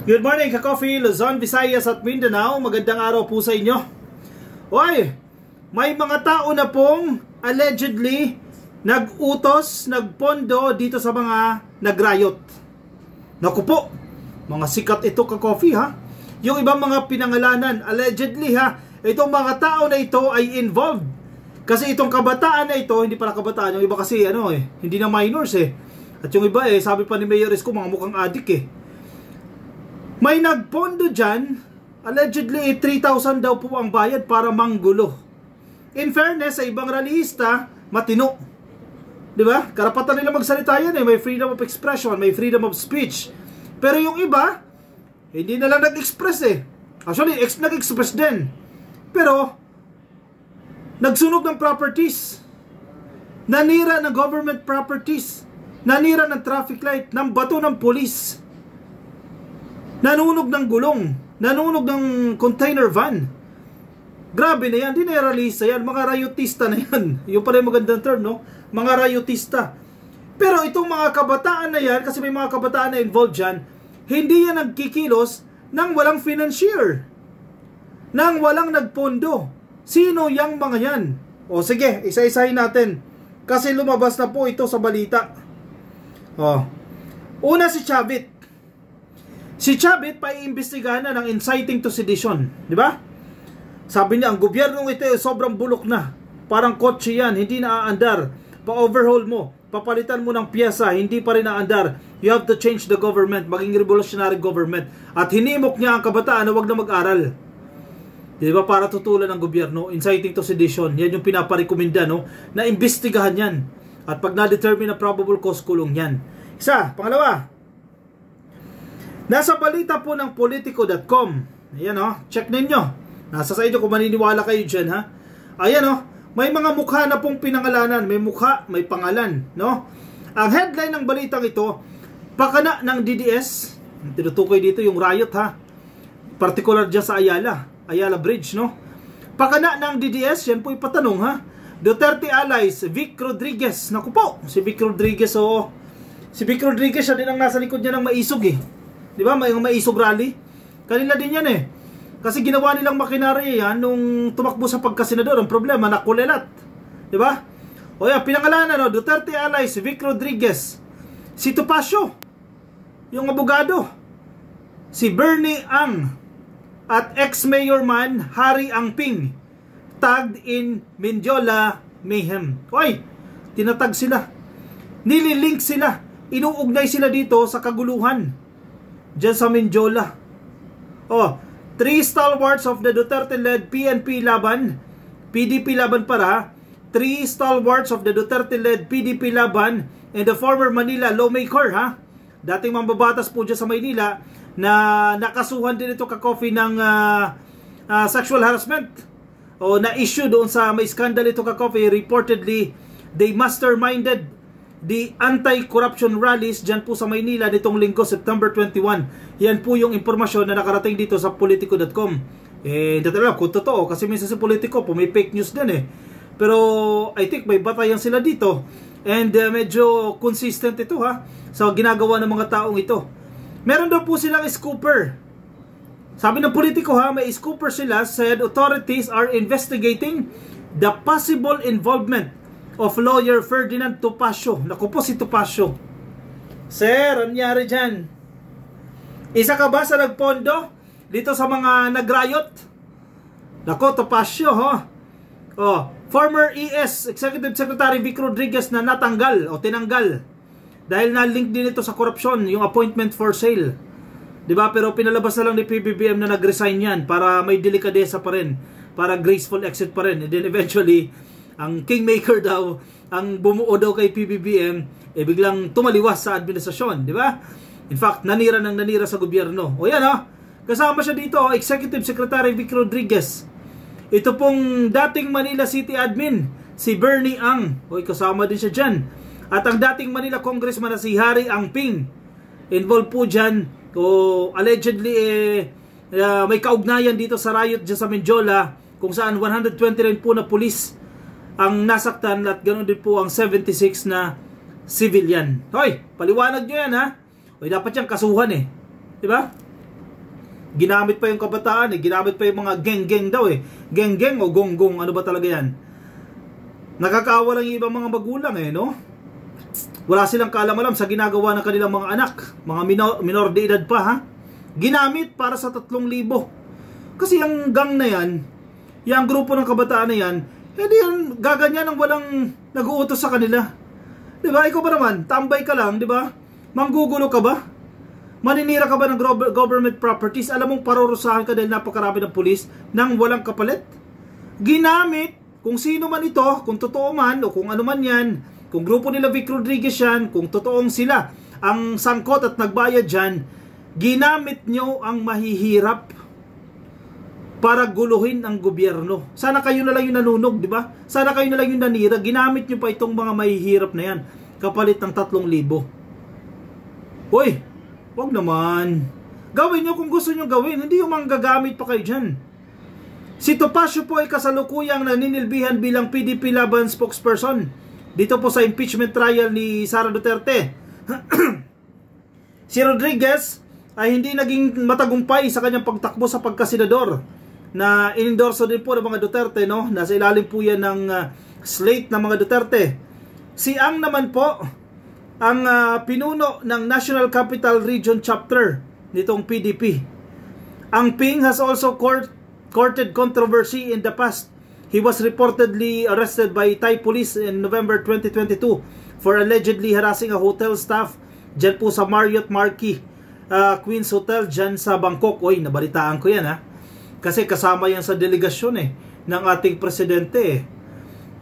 Good morning, Ka-Coffee, Luzon, Visayas at Mindanao. Magandang araw po sa inyo. Hoy, may mga tao na pong allegedly nag-utos, nagpondo dito sa mga nag-riot. Naku po, mga sikat ito, Ka-Coffee, ha? Yung ibang mga pinangalanan, allegedly, ha? Itong mga tao na ito ay involved. Kasi itong kabataan na ito, hindi pala kabataan, yung iba kasi hindi na minors At yung iba sabi pa ni Mayor Isko, mga mukhang adik May nagpondo dyan, allegedly 3,000 daw po ang bayad para manggulo. In fairness, sa ibang rallyista, matino. Diba? Karapatan nila magsalita yan may freedom of expression, may freedom of speech. Pero yung iba, hindi na lang nag-express Actually, nag-express din. Pero, nagsunog ng properties. Nanira ng government properties. Nanira ng traffic light, ng bato ng police. Nanunog ng gulong, nanunog ng container van. Grabe na yan, di na realista yan, mga rayotista na yan. Yung pala yung magandang term, no? Mga rayotista. Pero itong mga kabataan na yan, kasi may mga kabataan na involved dyan, hindi yan nagkikilos nang walang financier, nang walang nagpondo. Sino yang mga yan? O sige, isa-isahin natin. Kasi lumabas na po ito sa balita. Una si Chavit. Si Chavit pa iimbestigahan na ng inciting to sedition, di ba? Sabi niya, ang gobyernong ito sobrang bulok na. Parang kotse yan, hindi na aandar. Pa-overhaul mo, papalitan mo ng piyesa, hindi pa rin aandar. You have to change the government, maging revolutionary government. At hinimok niya ang kabataan na wag na mag-aral. Di ba? Para tutulan ng gobyerno, inciting to sedition. Yan yung pinaparekomenda, no? Na imbestigahan yan. At pag na-determine na probable cause, kulong yan. Isa, pangalawa. Nasa balita po ng Politico.com. Ayan check ninyo. Nasa sa inyo kung maniniwala kayo dyan Ayan may mga mukha na pong pinangalanan. May mukha, may pangalan, no? Ang headline ng balitang ito, pakana ng DDS. Tinutukoy dito yung riot particular dyan sa Ayala Bridge, no? Pakana ng DDS, yan po ipatanong Duterte allies, Vic Rodriguez. Naku po, si Vic Rodriguez si Vic Rodriguez siya din ang nasa likod niya ng maisog Di ba? May maisog rally. Kanila din yan Kasi ginawa nilang makinarya yan nung tumakbo sa pagkasenador. Ang problema, nakulelat. Di ba? O yan, pinangalanan Duterte allies, Vic Rodriguez. Si Topacio, yung abogado. Si Bernie Ang. At ex-mayor man, Harry Angping. Tagged in Mindiola Mayhem. Hoy, tinatag sila. Nililink sila. Inuugnay sila dito sa kaguluhan diyan sa Mindiola. 3 stalwarts of the Duterte-led PNP laban, PDP laban para, 3 stalwarts of the Duterte-led PDP laban and the former Manila lawmaker dating mambabatas po dyan sa Maynila na nakasuhan din ito Ka-Coffee ng sexual harassment na issue doon sa may scandal ito Ka-Coffee. Reportedly they masterminded the anti-corruption rallies dyan po sa Maynila nitong linggo, September 21. Yan po yung impormasyon na nakarating dito sa Politico.com. Hindi talaga kung totoo, kasi minsan sa Politico po may fake news din Pero I think may batayan sila dito. And medyo consistent ito sa ginagawa ng mga taong ito. Meron daw po silang scooper. Sabi ng Politico may scooper sila, said authorities are investigating the possible involvement of lawyer Ferdinand Topacio. Naku po si Topacio. Sir, ano nangyari dyan? Isa ka ba sa nagpondo dito sa mga nag-riot? Naku, Topacio former ES Executive Secretary Vic Rodriguez na natanggal o tinanggal dahil na-link din ito sa korupsyon, yung appointment for sale. Diba? Pero pinalabas na lang ni PBBM na nag-resign yan para may delikadesa pa rin, para graceful exit pa rin. And then eventually ang kingmaker daw, ang bumuo daw kay PBBM, biglang tumaliwas sa administrasyon, di ba? In fact, nanira sa gobyerno. O yan kasama siya dito, Executive Secretary Vic Rodriguez. Ito pong dating Manila City Admin, si Bernie Ang. Kasama din siya dyan. At ang dating Manila Congressman na si Harry Angping. Involved po dyan, allegedly may kaugnayan dito sa riot dyan sa Mindiola, kung saan 129 po na pulis ang nasaktan at ganoon din po ang 76 na civilian. Hoy, paliwanag nyo yan Hoy, dapat yung kasuhan Di ba? Ginamit pa yung kabataan ginamit pa yung mga geng-geng daw Geng-geng o gong-gong, ano ba talaga yan? Nakakaawa lang yung ibang mga magulang no? Wala silang kaalam-alam sa ginagawa ng kanilang mga anak, mga minor de edad pa ginamit para sa 3,000. Kasi yung gang na yan, yung grupo ng kabataan na yan, hindi yan gaganyan ng walang nag-uutos sa kanila. Diba? Ikaw ba naman, tambay ka lang, diba? Manggugulo ka ba? Maninira ka ba ng government properties? Alam mong parurusahan ka dahil napakarami ng pulis nang walang kapalit? Ginamit, kung sino man ito, kung totoo man o kung ano man yan, kung grupo nila Vic Rodriguez yan, kung totoong sila ang sangkot at nagbayad dyan, ginamit nyo ang mahihirap para guluhin ang gobyerno. Sana kayo na lang yung nanunog, di ba? Sana kayo na lang yung nanira. Ginamit nyo pa itong mga mahihirap na yan, kapalit ng 3,000. Hoy, wag naman. Gawin nyo kung gusto nyo gawin. Hindi yung manggagamit pa kayo dyan. Si Topacio po ay kasalukuyang naninilbihan bilang PDP Laban spokesperson dito po sa impeachment trial ni Sara Duterte. Si Rodriguez ay hindi naging matagumpay sa kanyang pagtakbo sa pagkasenador na inendorso din po ng mga Duterte, no? Nasa ilalim po yan ng slate ng mga Duterte. Si Ang naman po ang pinuno ng National Capital Region Chapter nitong PDP. Ang Ping has also courted controversy in the past. He was reportedly arrested by Thai police in November 2022 for allegedly harassing a hotel staff dyan po sa Marriott Marquis Queen's Hotel dyan sa Bangkok. Oy, nabalitaan ko yan kasi kasama yan sa delegasyon ng ating presidente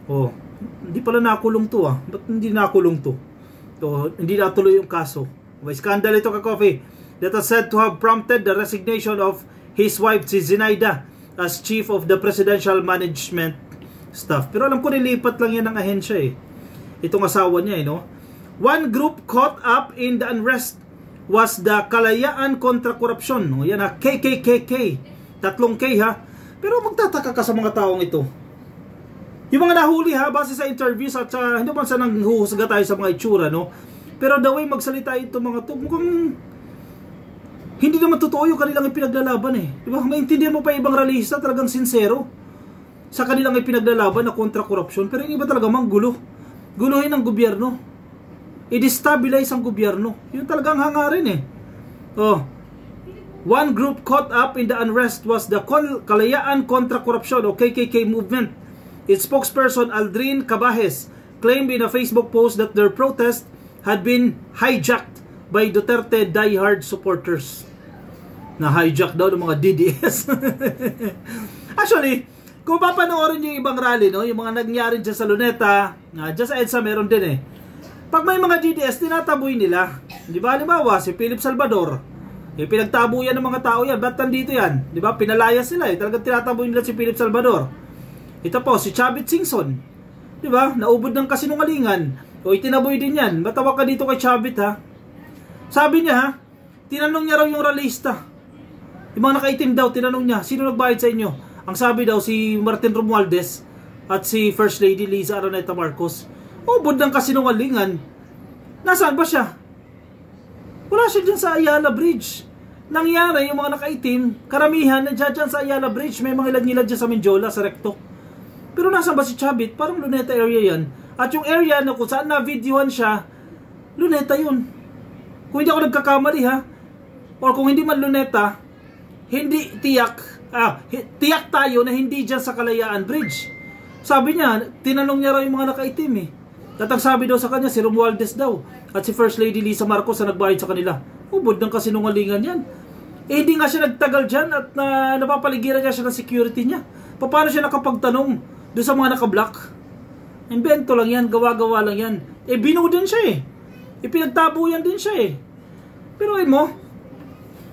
Oh, hindi pala nakulong to Ba't hindi nakulong to? Hindi natuloy yung kaso. May skandal ito ka-coffee that is said to have prompted the resignation of his wife, si Zinaida, as chief of the presidential management staff. Pero alam ko nilipat lang yan ng ahensya itong asawa niya no? One group caught up in the unrest was the Kalayaan Kontra Korupsyon. Yan KKKK. 3 K Pero magtataka ka sa mga taong ito. Yung mga nahuli base sa interviews at hindi man sa nanghuhusga tayo sa mga itsura, no? Pero the way magsalita ito mga to, mukhang hindi naman totoo yung kanilang ipinaglalaban Diba? Maintindihan mo pa ibang realista, talagang sincero sa kanilang ipinaglalaban na kontra korupsyon. Pero yung iba talaga manggulo. Guluhin ang gobyerno. I-destabilize ang gobyerno. Yun talagang hangarin One group caught up in the unrest was the Kalayaan Kontra Korupsyon o KKK movement. Its spokesperson Aldrin Cabajes claimed in a Facebook post that their protest had been hijacked by Duterte diehard supporters. Na-hijack daw ng mga DDS. Actually, kung papanoorin yung ibang rally, no, yung mga nangyari dyan sa Luneta, dyan sa EDSA meron din Pag may mga DDS, tinataboy nila. Di ba? Halimbawa, si Philip Salvador. Pinagtabo yan ng mga tao yan. Ba't nandito yan? Di ba? Pinalayas sila Talagang tinataboy nila si Philip Salvador. Ito po, si Chavit Singson. Di ba? Naubod ng kasinungalingan. O itinaboy din yan. Batawa ka dito kay Chavit Sabi niya tinanong niya raw yung ralista. Yung mga nakaitim daw, tinanong niya, sino nagbayad sa inyo? Ang sabi daw, si Martin Romualdez at si First Lady Liza Araneta Marcos. Ubod ng kasinungalingan. Nasaan ba siya? Wala siya dyan sa Ayala Bridge. Nangyari, yung mga nakaitim, karamihan nandiyan dyan sa Ayala Bridge. May mga ilan-ilan dyan sa Mindiola, sa Recto. Pero nasaan ba si Chavit? Parang Luneta area yan. At yung area na kung saan na-videohan siya, Luneta yun. Kung hindi ako nagkakamali or kung hindi man Luneta, hindi tiyak tayo na hindi dyan sa Kalayaan Bridge. Sabi niya, tinanong niya raw yung mga nakaitim At ang sabi daw sa kanya, si Romualdez daw at si First Lady Liza Marcos na nagbayad sa kanila. Ubod ng kasinungalingan yan. Hindi nga siya nagtagal dyan at napapaligiran niya siya ng security niya. Paano siya nakapagtanong doon sa mga nakablock? Invento lang yan, gawa-gawa lang yan. Binu din siya Pinagtabuyan din siya Pero mo,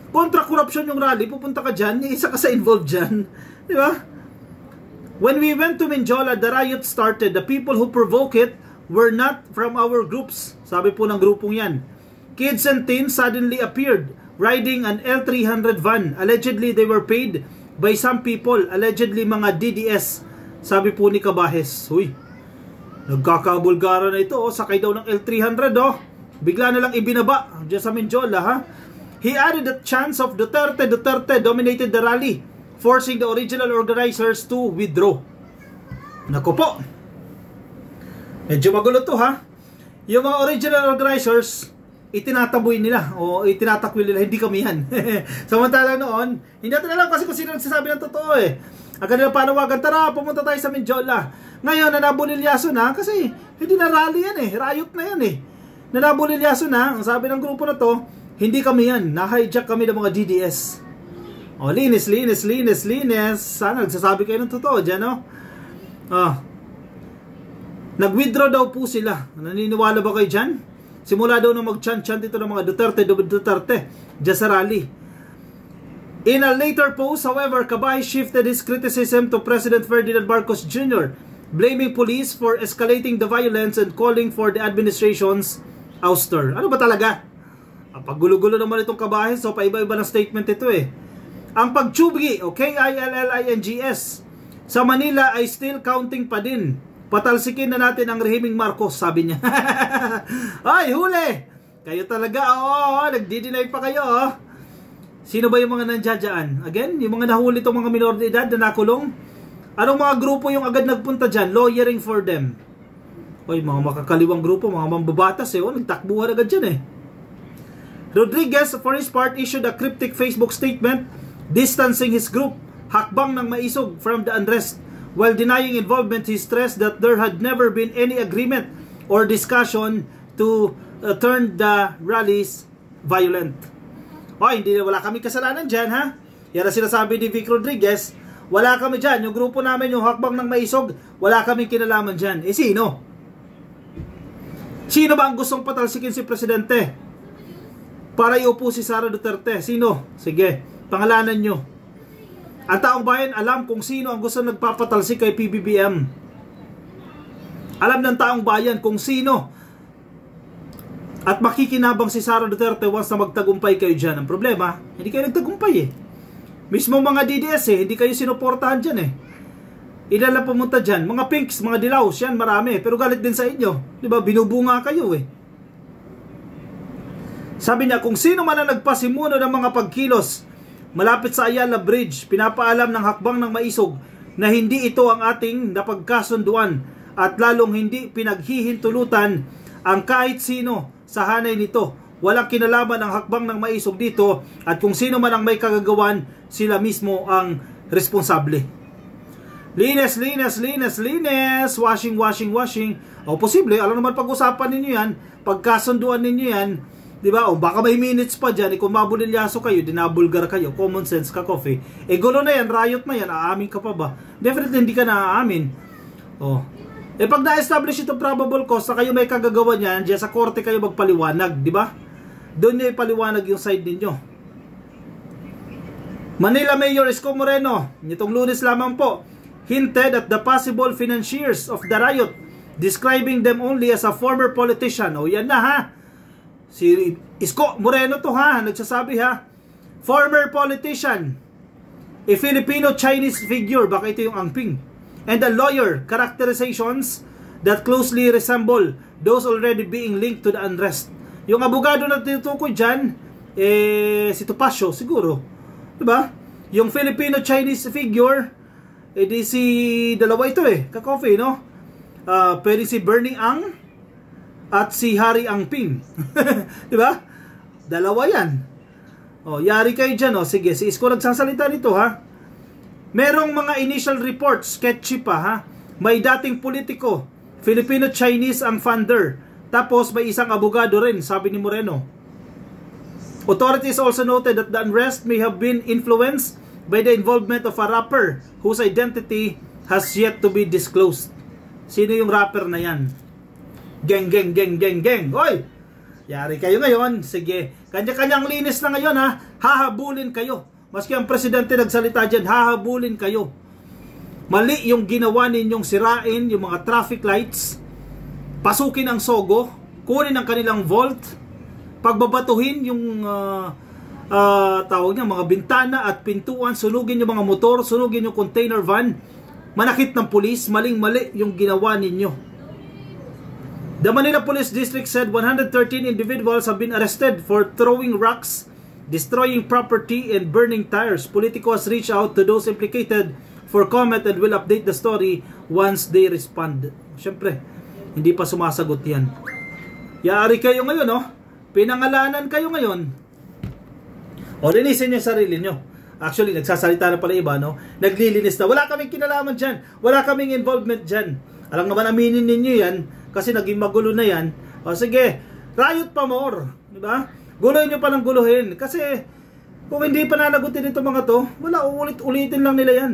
kontra korupsyon yung rally, pupunta ka dyan, isa ka sa involved dyan. Di ba? When we went to Mindiola, the riot started. The people who provoke it were not from our groups. Sabi po ng grupong yan. Kids and teens suddenly appeared riding an L300 van. Allegedly, they were paid by some people. Allegedly, mga DDS. Sabi po ni Cabajes. Uy, nagkakabulgara na ito. Sakay daw ng L300 Bigla na lang ibinaba dyan sa Mindiola He added that chants of Duterte dominated the rally, forcing the original organizers to withdraw. Naku po. Medyo magulo to ha. Yung mga original organizers, itinataboy nila o itinatakwil nila, hindi kami yan. Samantalang noon, hindi natin alam kasi kung sino nagsasabi ng totoo eh. Ang kanilang panawagan, tara, pumunta tayo sa Mindiola. Ngayon, nanabulilyaso na kasi hindi na rally yan eh. Riot na yan eh. Nanabulilyaso na, ang sabi ng grupo na to, hindi kami yan. Na-hijack kami ng mga DDS. O, linis. Sana nagsasabi kayo ng totoo dyan, no? Nag-withdraw daw po sila. Naniniwala ba kayo dyan? Simula daw na mag-chant dito ng mga Duterte dyan sa rally. In a later post, however, Cabay shifted his criticism to President Ferdinand Marcos Jr., blaming police for escalating the violence and calling for the administration's ouster. Ano ba talaga? Paggulo-gulo naman itong Cabay, so paiba-iba ng statement ito eh. Ang pagtsugi, o KILLINGS, sa Manila ay still counting pa din. Patalsikin na natin ang rehimeng Marcos, sabi niya. Ay, huli! Kayo talaga, nagdi-deny pa kayo, Sino ba yung mga nandiyan? Again, yung mga nahuli itong mga minor de edad na nakulong? Anong mga grupo yung agad nagpunta dyan? Lawyering for them. Oy, mga makakaliwang grupo, mga mambabatas nagtakbuhan agad dyan Rodriguez, for his part, issued a cryptic Facebook statement distancing his group, hakbang ng maisog, from the unrest. While denying involvement, he stressed that there had never been any agreement or discussion to turn the rallies violent. Wala kami kasalanan dyan, ha? Yan ang sinasabi ni Vic Rodriguez. Wala kami dyan. Yung grupo namin, yung hakbang ng maisog, wala kami kinalaman dyan. Sino? Sino ba ang gustong patalsikin si Presidente? Para iupo si Sara Duterte. Sino? Sige, pangalanan nyo. Ang taong bayan alam kung sino ang gusto nagpapatalsik kay PBBM. Alam ng taong bayan kung sino. At makikinabang si Sara Duterte once na magtagumpay kayo dyan. Ang problema, hindi kayo nagtagumpay Mismo mga DDS hindi kayo sinuportahan dyan Ilan lang pumunta dyan. Mga pinks, mga dilaws, yan marami. Pero galit din sa inyo. Diba? Binubunga kayo Sabi niya, kung sino man ang nagpasimuno ng mga pagkilos malapit sa Ayala Bridge, pinapaalam ng hakbang ng maisog na hindi ito ang ating napagkasunduan at lalong hindi pinaghihintulutan ang kahit sino sa hanay nito. Walang kinalaman ang hakbang ng maisog dito at kung sino man ang may kagagawan, sila mismo ang responsable. Linis. Washing. O posible, alam naman pag-usapan ninyo yan, pagkasunduan ninyo yan, di ba? O baka may minutes pa dyan, kung mabulilyaso kayo, dinabulgar kayo, common sense ka coffee. Gulo na yan, riot na yan, aamin ka pa ba? Definitely hindi ka naaamin. Pag na-establish ito probable cause na kayo may kagagawa niyan, diyan sa korte kayo magpaliwanag, di ba? Doon nyo ipaliwanag yung side ninyo. Manila Mayor Isko Moreno, nitong Lunes lamang po, hinted at the possible financiers of the riot, describing them only as a former politician. Yan na ha. Si Isko Moreno to nagsasabi former politician, a Filipino-Chinese figure, baka ito yung angping, and a lawyer, characterizations that closely resemble those already being linked to the unrest. Yung abogado na tinutukoy dyan, si Topacio siguro. Diba? Yung Filipino-Chinese figure, si dalawa ito ka-coffee, no? Pwede si Bernie Ang at si Harry Angping. Diba? Dalawa yan. Yari kayo dyan, Sige, si Isko nagsasalita nito, Merong mga initial reports, sketchy pa, May dating politiko, Filipino-Chinese ang funder. Tapos may isang abogado rin, sabi ni Moreno. Authorities also noted that the unrest may have been influenced by the involvement of a rapper whose identity has yet to be disclosed. Sino yung rapper na yan? Geng. Hoy! Yari kayo ngayon. Sige. Kanya-kanyang linis na ngayon, Hahabulin kayo. Maski ang presidente nagsalita dyan, hahabulin kayo. Mali yung ginawa ninyong sirain yung mga traffic lights, pasukin ang Sogo, kunin ang kanilang vault, pagbabatuhin yung tawag niya, mga bintana at pintuan, sunugin yung mga motor, sunugin yung container van, manakit ng pulis, maling-mali yung ginawa ninyo. The Manila Police District said 113 individuals have been arrested for throwing rocks destroying property and burning tires. Politico has reached out to those implicated for comment and will update the story once they respond. Siyempre, hindi pa sumasagot yan. Yari kayo ngayon, no? Pinangalanan kayo ngayon. O, linisin niyo sarili niyo. Actually, nagsasalita na pala iba, no? Naglilinis na. Wala kaming kinalaman dyan. Wala kaming involvement dyan. Alam naman, aminin ninyo yan kasi naging magulo na yan. O, sige, riot pa more. Diba? Guloy nyo pa ng guluhin. Kasi, kung hindi pa nanagutin itong mga to, wala, ulit-ulitin lang nila yan.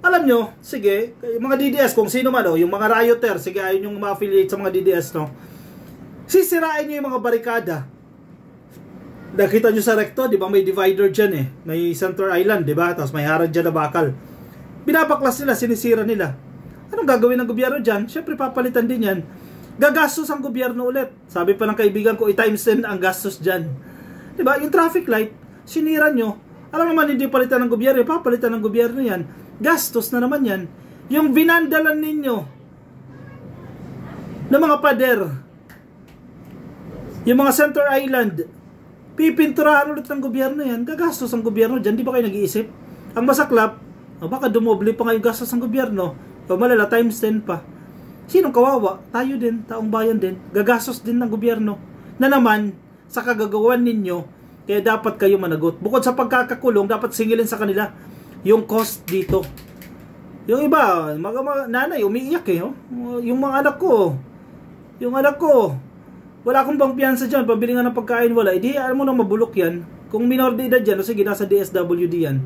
Alam nyo, sige, yung mga DDS, kung sino man, yung mga rioter, sige, ayun yung ma-affiliate sa mga DDS, no? Sisirain nyo yung mga barikada. Nakita nyo sa recto, di ba, may divider dyan eh. May center island, di ba? Tapos may harad dyan na bakal. Binabaklas nila, sinisira nila. Anong gagawin ng gobyerno dyan? Siyempre, papalitan din yan. Gagastos ang gobyerno ulit. Sabi pa ng kaibigan ko, i-times 10 ang gastos dyan. Di ba? Yung traffic light, sinira nyo. Alam naman, hindi palitan ng gobyerno. Papalitan ng gobyerno yan. Gastos na naman yan. Yung binandalan ninyo ng mga pader, yung mga center island, pipinturahan ulit ng gobyerno yan. Gagastos ang gobyerno dyan. Di ba kayo nag-iisip? Ang masaklap, baka dumoble pa ngayon gastos ng gobyerno. O malala, times 10 pa. Sinong kawawa? Tayo din, taong bayan din. Gagastos din ng gobyerno. Na naman, sa kagagawan ninyo, kaya dapat kayo managot. Bukod sa pagkakakulong, dapat singilin sa kanila yung cost dito. Yung iba, nanay, umiiyak eh. Oh? Yung mga anak ko, wala akong bang piyansa dyan, pabili nga ng pagkain, wala. Hindi, alam mo na mabulok yan. Kung minor de edad dyan, o sige, nasa DSWD yan.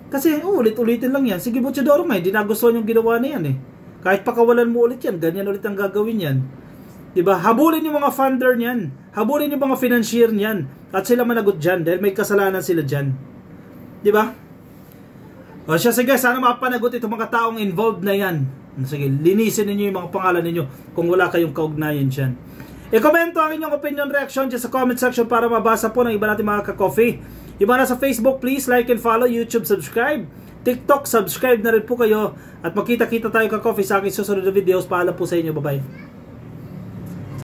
Kasi, ulit-ulitin lang yan. Sige, Butchadoro nga, hindi nagustuhan yung ginawa na yan eh. Kahit pakawalan mo ulit yan, ganyan ulit ang gagawin yan. Diba? Habulin yung mga funder niyan. Habulin yung mga financier niyan. At sila managot dyan, dahil may kasalanan sila dyan. Diba? O siya, sige, sana mapanagot itong mga taong involved na yan. Sige, linisin ninyo yung mga pangalan ninyo kung wala kayong kaugnayan dyan. I-komento ang inyong opinion, reaction dyan sa comment section para mabasa po ng iba natin mga ka-coffee. Yung mga nasa Facebook, please like and follow. YouTube, subscribe. TikTok, subscribe na rin po kayo. At magkita-kita tayo ka-coffee sa aking susunod na videos. Paalam po sa inyo. Bye-bye.